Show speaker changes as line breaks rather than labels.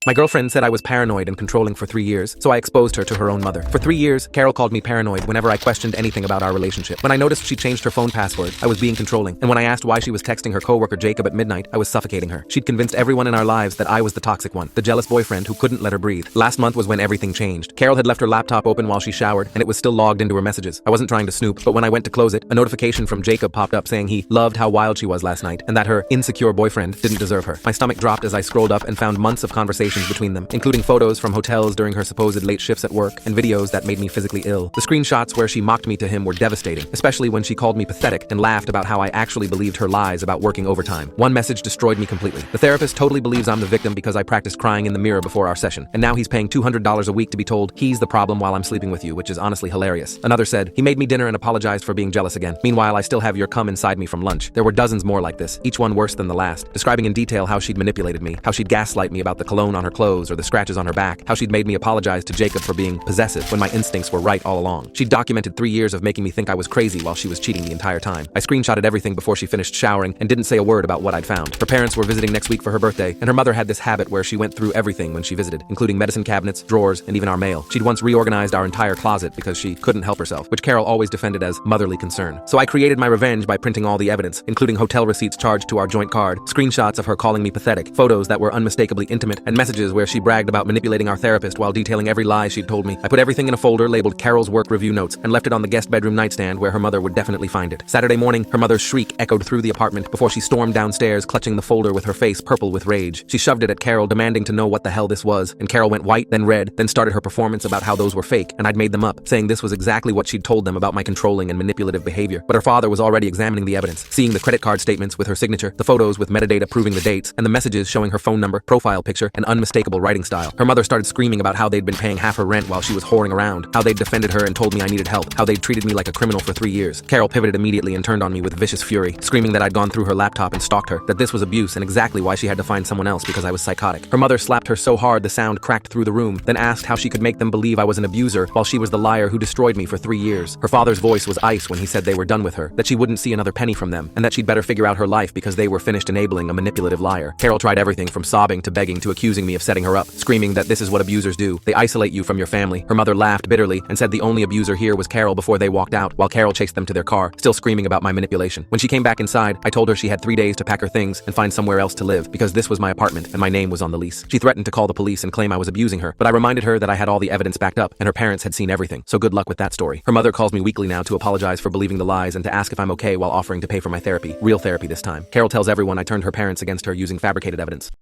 My girlfriend said I was paranoid and controlling for 3 years, so I exposed her to her own mother. For 3 years, Carol called me paranoid whenever I questioned anything about our relationship. When I noticed she changed her phone password, I was being controlling. And when I asked why she was texting her coworker Jacob at midnight, I was suffocating her. She'd convinced everyone in our lives that I was the toxic one, the jealous boyfriend who couldn't let her breathe. Last month was when everything changed. Carol had left her laptop open while she showered, and it was still logged into her messages. I wasn't trying to snoop, but when I went to close it, a notification from Jacob popped up saying he loved how wild she was last night, and that her insecure boyfriend didn't deserve her. My stomach dropped as I scrolled up and found months of conversations between them, including photos from hotels during her supposed late shifts at work, and videos that made me physically ill. The screenshots where she mocked me to him were devastating, especially when she called me pathetic and laughed about how I actually believed her lies about working overtime. One message destroyed me completely. The therapist totally believes I'm the victim because I practiced crying in the mirror before our session, and now he's paying $200 a week to be told he's the problem while I'm sleeping with you, which is honestly hilarious. Another said, he made me dinner and apologized for being jealous again. Meanwhile, I still have your cum inside me from lunch. There were dozens more like this, each one worse than the last, describing in detail how she'd manipulated me, how she'd gaslight me about the cologne on her clothes or the scratches on her back, how she'd made me apologize to Jacob for being possessive when my instincts were right all along. She'd documented 3 years of making me think I was crazy while she was cheating the entire time. I screenshotted everything before she finished showering and didn't say a word about what I'd found. Her parents were visiting next week for her birthday, and her mother had this habit where she went through everything when she visited, including medicine cabinets, drawers, and even our mail. She'd once reorganized our entire closet because she couldn't help herself, which Carol always defended as motherly concern. So I created my revenge by printing all the evidence, including hotel receipts charged to our joint card, screenshots of her calling me pathetic, photos that were unmistakably intimate, and messages where she bragged about manipulating our therapist while detailing every lie she'd told me. I put everything in a folder labeled Carol's work review notes and left it on the guest bedroom nightstand where her mother would definitely find it. Saturday morning, her mother's shriek echoed through the apartment before she stormed downstairs, clutching the folder with her face purple with rage. She shoved it at Carol, demanding to know what the hell this was, and Carol went white, then red, then started her performance about how those were fake and I'd made them up, saying this was exactly what she'd told them about my controlling and manipulative behavior. But her father was already examining the evidence, seeing the credit card statements with her signature, the photos with metadata proving the dates, and the messages showing her phone number, profile picture, and unmistakable writing style. Her mother started screaming about how they'd been paying half her rent while she was whoring around, how they'd defended her and told me I needed help, how they'd treated me like a criminal for 3 years. Carol pivoted immediately and turned on me with vicious fury, screaming that I'd gone through her laptop and stalked her, that this was abuse and exactly why she had to find someone else because I was psychotic. Her mother slapped her so hard the sound cracked through the room, then asked how she could make them believe I was an abuser while she was the liar who destroyed me for 3 years. Her father's voice was ice when he said they were done with her, that she wouldn't see another penny from them, and that she'd better figure out her life because they were finished enabling a manipulative liar. Carol tried everything from sobbing to begging to accusing me of setting her up, screaming that this is what abusers do. They isolate you from your family. Her mother laughed bitterly and said the only abuser here was Carol before they walked out, while Carol chased them to their car, still screaming about my manipulation. When she came back inside, I told her she had 3 days to pack her things and find somewhere else to live because this was my apartment and my name was on the lease. She threatened to call the police and claim I was abusing her, but I reminded her that I had all the evidence backed up and her parents had seen everything, so good luck with that story. Her mother calls me weekly now to apologize for believing the lies and to ask if I'm okay while offering to pay for my therapy. Real therapy this time. Carol tells everyone I turned her parents against her using fabricated evidence.